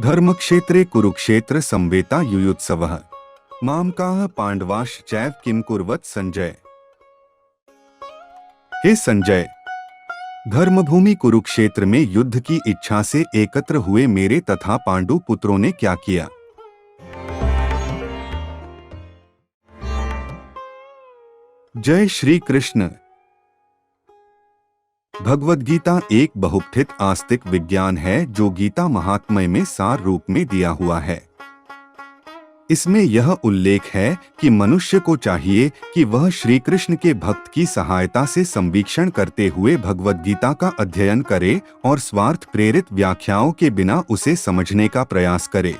धर्मक्षेत्रे कुरुक्षेत्र संवेता युयुत्सवः मामकाः पांडवाश्चैव किम कुर्वत संजय। हे संजय, धर्मभूमि कुरुक्षेत्र में युद्ध की इच्छा से एकत्र हुए मेरे तथा पांडु पुत्रों ने क्या किया। जय श्री कृष्ण। भगवद गीता एक बहुपठित आस्तिक विज्ञान है जो गीता महात्म्य में सार रूप में दिया हुआ है। इसमें यह उल्लेख है कि मनुष्य को चाहिए कि वह श्री कृष्ण के भक्त की सहायता से संवीक्षण करते हुए भगवद गीता का अध्ययन करे और स्वार्थ प्रेरित व्याख्याओं के बिना उसे समझने का प्रयास करे।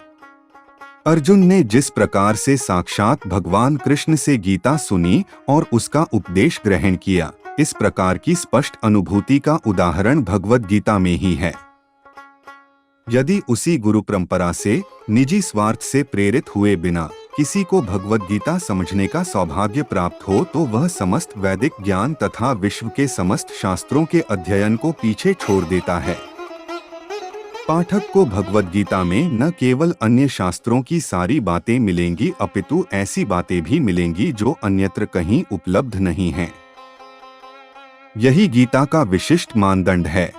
अर्जुन ने जिस प्रकार से साक्षात भगवान कृष्ण से गीता सुनी और उसका उपदेश ग्रहण किया, इस प्रकार की स्पष्ट अनुभूति का उदाहरण भगवद गीता में ही है। यदि उसी गुरु परंपरा से निजी स्वार्थ से प्रेरित हुए बिना किसी को भगवद गीता समझने का सौभाग्य प्राप्त हो तो वह समस्त वैदिक ज्ञान तथा विश्व के समस्त शास्त्रों के अध्ययन को पीछे छोड़ देता है। पाठक को भगवद गीता में न केवल अन्य शास्त्रों की सारी बातें मिलेंगी अपितु ऐसी बातें भी मिलेंगी जो अन्यत्र कहीं उपलब्ध नहीं हैं। यही गीता का विशिष्ट मानदंड है।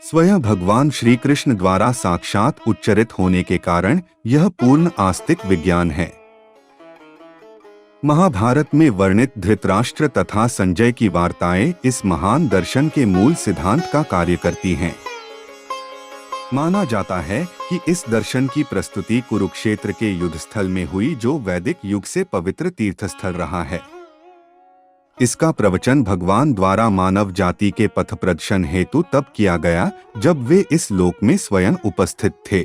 स्वयं भगवान श्री कृष्ण द्वारा साक्षात उच्चरित होने के कारण यह पूर्ण आस्तिक विज्ञान है। महाभारत में वर्णित धृतराष्ट्र तथा संजय की वार्ताएं इस महान दर्शन के मूल सिद्धांत का कार्य करती हैं। माना जाता है कि इस दर्शन की प्रस्तुति कुरुक्षेत्र के युद्धस्थल में हुई जो वैदिक युग से पवित्र तीर्थस्थल रहा है। इसका प्रवचन भगवान द्वारा मानव जाति के पथ प्रदर्शन हेतु तब किया गया जब वे इस लोक में स्वयं उपस्थित थे।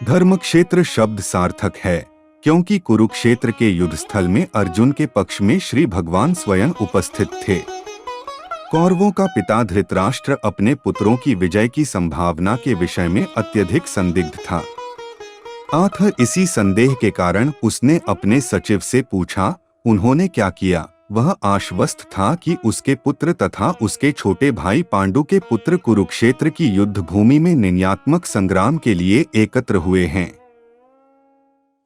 धर्मक्षेत्र शब्द सार्थक है क्योंकि कुरुक्षेत्र के युद्धस्थल में अर्जुन के पक्ष में श्री भगवान स्वयं उपस्थित थे। कौरवों का पिता धृतराष्ट्र अपने पुत्रों की विजय की संभावना के विषय में अत्यधिक संदिग्ध था। अतः इसी संदेह के कारण उसने अपने सचिव से पूछा, उन्होंने क्या किया। वह आश्वस्त था कि उसके पुत्र तथा उसके छोटे भाई पांडु के पुत्र कुरुक्षेत्र की युद्ध भूमि में निर्णयात्मक संग्राम के लिए एकत्र हुए हैं।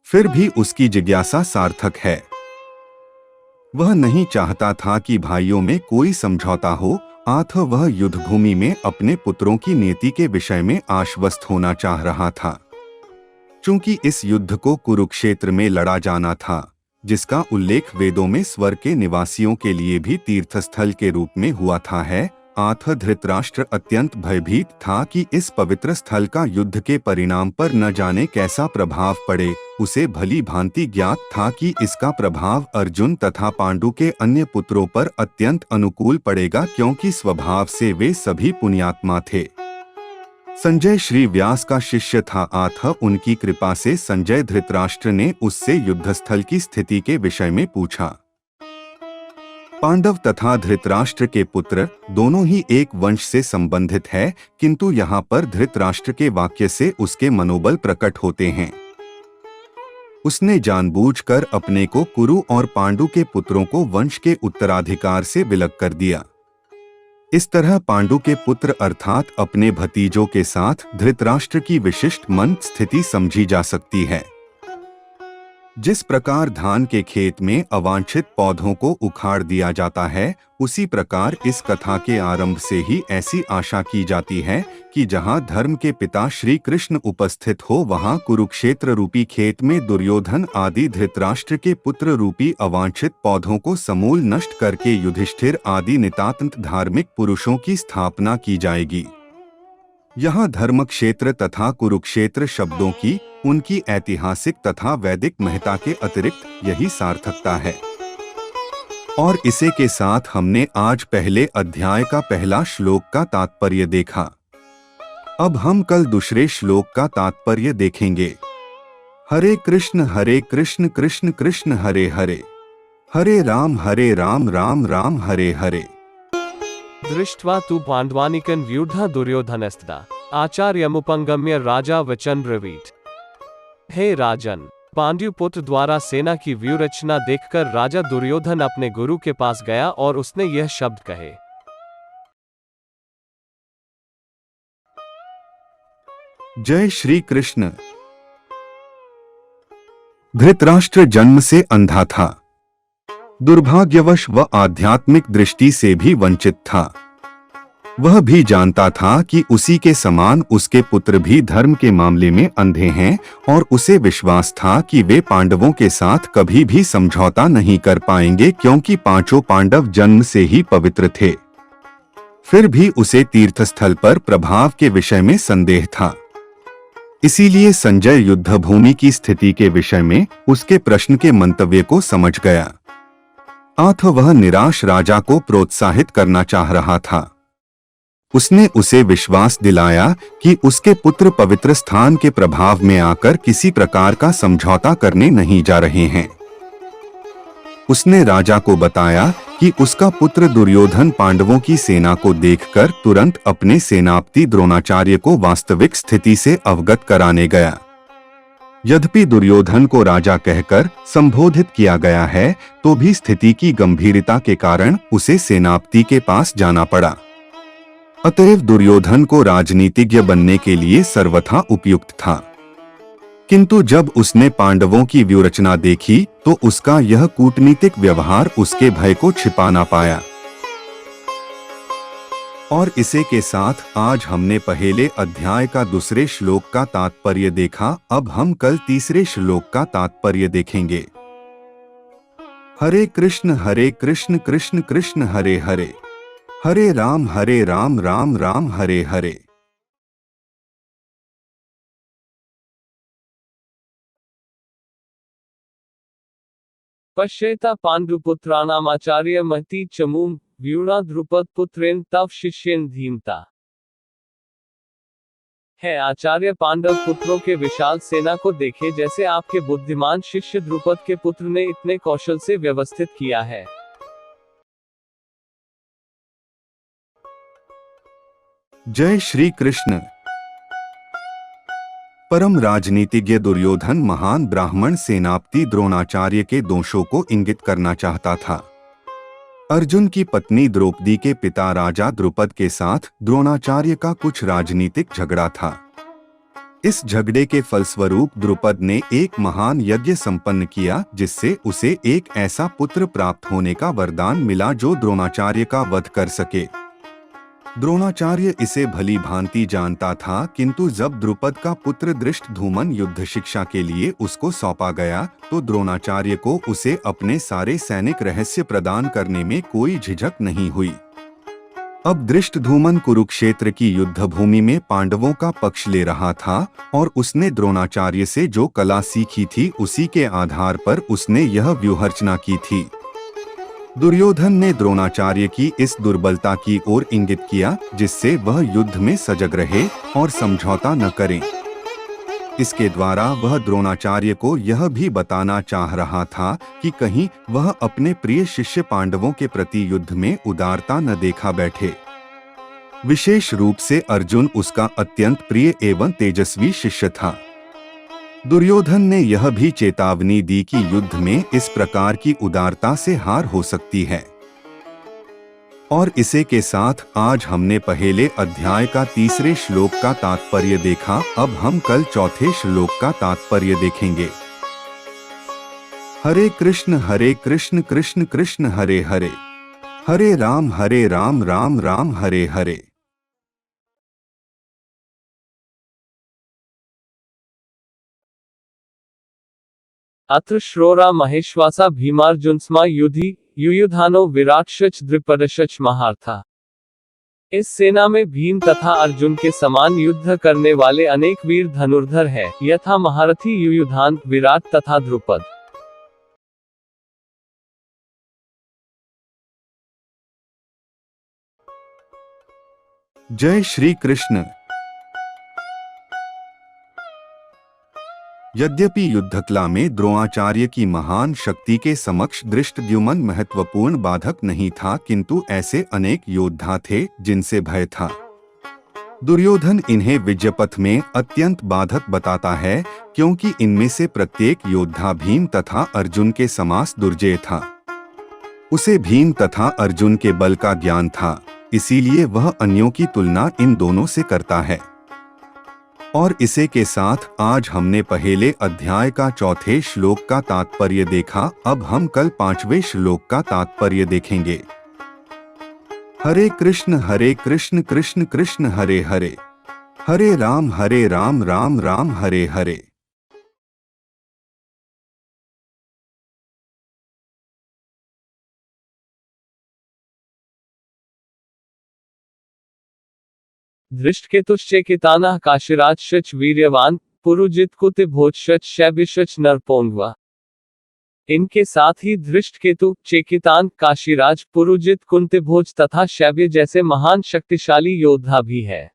फिर भी उसकी जिज्ञासा सार्थक है। वह नहीं चाहता था कि भाइयों में कोई समझौता हो, अतः वह युद्ध भूमि में अपने पुत्रों की नीति के विषय में आश्वस्त होना चाह रहा था। चूंकि इस युद्ध को कुरुक्षेत्र में लड़ा जाना था, जिसका उल्लेख वेदों में स्वर्ग के निवासियों के लिए भी तीर्थस्थल के रूप में हुआ था है, अतः धृतराष्ट्र अत्यंत भयभीत था कि इस पवित्र स्थल का युद्ध के परिणाम पर न जाने कैसा प्रभाव पड़े। उसे भली भांति ज्ञात था कि इसका प्रभाव अर्जुन तथा पांडु के अन्य पुत्रों पर अत्यंत अनुकूल पड़ेगा क्योंकि स्वभाव से वे सभी पुण्यात्मा थे। संजय श्री व्यास का शिष्य था, अतः उनकी कृपा से संजय धृतराष्ट्र ने उससे युद्धस्थल की स्थिति के विषय में पूछा। पांडव तथा धृतराष्ट्र के पुत्र दोनों ही एक वंश से संबंधित है, किंतु यहाँ पर धृतराष्ट्र के वाक्य से उसके मनोबल प्रकट होते हैं। उसने जानबूझकर अपने को कुरु और पांडु के पुत्रों को वंश के उत्तराधिकार से विलग कर दिया। इस तरह पांडु के पुत्र अर्थात अपने भतीजों के साथ धृतराष्ट्र की विशिष्ट मन स्थिति समझी जा सकती है। जिस प्रकार धान के खेत में अवांछित पौधों को उखाड़ दिया जाता है, उसी प्रकार इस कथा के आरंभ से ही ऐसी आशा की जाती है कि जहां धर्म के पिता श्री कृष्ण उपस्थित हो वहां कुरुक्षेत्र रूपी खेत में दुर्योधन आदि धृतराष्ट्र के पुत्र रूपी अवांछित पौधों को समूल नष्ट करके युधिष्ठिर आदि नितांत धार्मिक पुरुषों की स्थापना की जाएगी। यहाँ धर्मक्षेत्र तथा कुरुक्षेत्र शब्दों की उनकी ऐतिहासिक तथा वैदिक महत्ता के अतिरिक्त यही सार्थकता है। और इसे के साथ हमने आज पहले अध्याय का पहला श्लोक का तात्पर्य देखा। अब हम कल दूसरे श्लोक का तात्पर्य देखेंगे। हरे कृष्ण कृष्ण कृष्ण हरे हरे, हरे राम राम राम हरे हरे। दृष्ट्वा तु पाण्डवानीकं व्यूढः दुर्योधनस्तदा आचार्यमुपंगम्य राजा वचन ब्रवीत। हे राजन, पांडुपुत्र द्वारा सेना की व्यूहरचना देखकर राजा दुर्योधन अपने गुरु के पास गया और उसने यह शब्द कहे। जय श्री कृष्ण। धृतराष्ट्र जन्म से अंधा था। दुर्भाग्यवश वह आध्यात्मिक दृष्टि से भी वंचित था। वह भी जानता था कि उसी के समान उसके पुत्र भी धर्म के मामले में अंधे हैं और उसे विश्वास था कि वे पांडवों के साथ कभी भी समझौता नहीं कर पाएंगे, क्योंकि पांचों पांडव जन्म से ही पवित्र थे। फिर भी उसे तीर्थस्थल पर प्रभाव के विषय में संदेह था। इसीलिए संजय युद्धभूमि की स्थिति के विषय में उसके प्रश्न के मंतव्य को समझ गया। अतः वह निराश राजा को प्रोत्साहित करना चाह रहा था। उसने उसे विश्वास दिलाया कि उसके पुत्र पवित्र स्थान के प्रभाव में आकर किसी प्रकार का समझौता करने नहीं जा रहे हैं। उसने राजा को बताया कि उसका पुत्र दुर्योधन पांडवों की सेना को देखकर तुरंत अपने सेनापति द्रोणाचार्य को वास्तविक स्थिति से अवगत कराने गया। यद्यपि दुर्योधन को राजा कहकर संबोधित किया गया है, तो भी स्थिति की गंभीरता के कारण उसे सेनापति के पास जाना पड़ा। अतएव दुर्योधन को राजनीतिज्ञ बनने के लिए सर्वथा उपयुक्त था। किंतु जब उसने पांडवों की व्यूहरचना देखी तो उसका यह कूटनीतिक व्यवहार उसके भय को छिपा ना पाया। और इसी के साथ आज हमने पहले अध्याय का दूसरे श्लोक का तात्पर्य देखा। अब हम कल तीसरे श्लोक का तात्पर्य देखेंगे। हरे कृष्ण कृष्ण कृष्ण हरे हरे, हरे राम राम राम हरे हरे। पश्येता पांडुपुत्राणामाचार्य महती चमूम व्यूढ़ा द्रुपद पुत्रेण तव शिष्येन धीमता। है आचार्य पांडव पुत्रों के विशाल सेना को देखे, जैसे आपके बुद्धिमान शिष्य द्रुपद के पुत्र ने इतने कौशल से व्यवस्थित किया है। जय श्री कृष्ण। परम राजनीतिज्ञ दुर्योधन महान ब्राह्मण सेनापति द्रोणाचार्य के दोषों को इंगित करना चाहता था। अर्जुन की पत्नी द्रौपदी के पिता राजा द्रुपद के साथ द्रोणाचार्य का कुछ राजनीतिक झगड़ा था। इस झगड़े के फलस्वरूप द्रुपद ने एक महान यज्ञ संपन्न किया, जिससे उसे एक ऐसा पुत्र प्राप्त होने का वरदान मिला जो द्रोणाचार्य का वध कर सके। द्रोणाचार्य इसे भली भांति जानता था, किंतु जब द्रुपद का पुत्र धृष्टद्युम्न युद्ध शिक्षा के लिए उसको सौंपा गया तो द्रोणाचार्य को उसे अपने सारे सैनिक रहस्य प्रदान करने में कोई झिझक नहीं हुई। अब धृष्टद्युम्न कुरुक्षेत्र की युद्धभूमि में पांडवों का पक्ष ले रहा था और उसने द्रोणाचार्य से जो कला सीखी थी उसी के आधार पर उसने यह व्यूहरचना की थी। दुर्योधन ने द्रोणाचार्य की इस दुर्बलता की ओर इंगित किया, जिससे वह युद्ध में सजग रहे और समझौता न करें। इसके द्वारा वह द्रोणाचार्य को यह भी बताना चाह रहा था कि कहीं वह अपने प्रिय शिष्य पांडवों के प्रति युद्ध में उदारता न देखा बैठे। विशेष रूप से अर्जुन उसका अत्यंत प्रिय एवं तेजस्वी शिष्य था। दुर्योधन ने यह भी चेतावनी दी कि युद्ध में इस प्रकार की उदारता से हार हो सकती है। और इसी के साथ आज हमने पहले अध्याय का तीसरे श्लोक का तात्पर्य देखा। अब हम कल चौथे श्लोक का तात्पर्य देखेंगे। हरे कृष्ण कृष्ण कृष्ण हरे हरे, हरे राम राम राम हरे हरे। अत्र श्रोरा महेश्वासा भीमार्जुनस्मा युधि युयुधानो विराटशच द्रुपदशच महार्था। इस सेना में भीम तथा अर्जुन के समान युद्ध करने वाले अनेक वीर धनुर्धर हैं, यथा महारथी युयुधान, विराट तथा द्रुपद। जय श्री कृष्ण। यद्यपि युद्धकला में द्रोणाचार्य की महान शक्ति के समक्ष धृष्टद्युम्न महत्वपूर्ण बाधक नहीं था, किंतु ऐसे अनेक योद्धा थे जिनसे भय था। दुर्योधन इन्हें विजयपथ में अत्यंत बाधक बताता है, क्योंकि इनमें से प्रत्येक योद्धा भीम तथा अर्जुन के समास दुर्जय था। उसे भीम तथा अर्जुन के बल का ज्ञान था, इसीलिए वह अन्यों की तुलना इन दोनों से करता है। और इसे के साथ आज हमने पहले अध्याय का चौथे श्लोक का तात्पर्य देखा। अब हम कल 5वें श्लोक का तात्पर्य देखेंगे। हरे कृष्ण कृष्ण कृष्ण हरे हरे, हरे राम राम राम हरे हरे। धृष्टकेतुश्चेकितानः काशीराजश्च वीर्यवान पुरुजित कुतिभोजश्च शैबिश्च नरपोंगवा। इनके साथ ही धृष्टकेतु, चेकितान, काशीराज, पुरुजित, कुंतिभोज तथा शैब्य जैसे महान शक्तिशाली योद्धा भी है।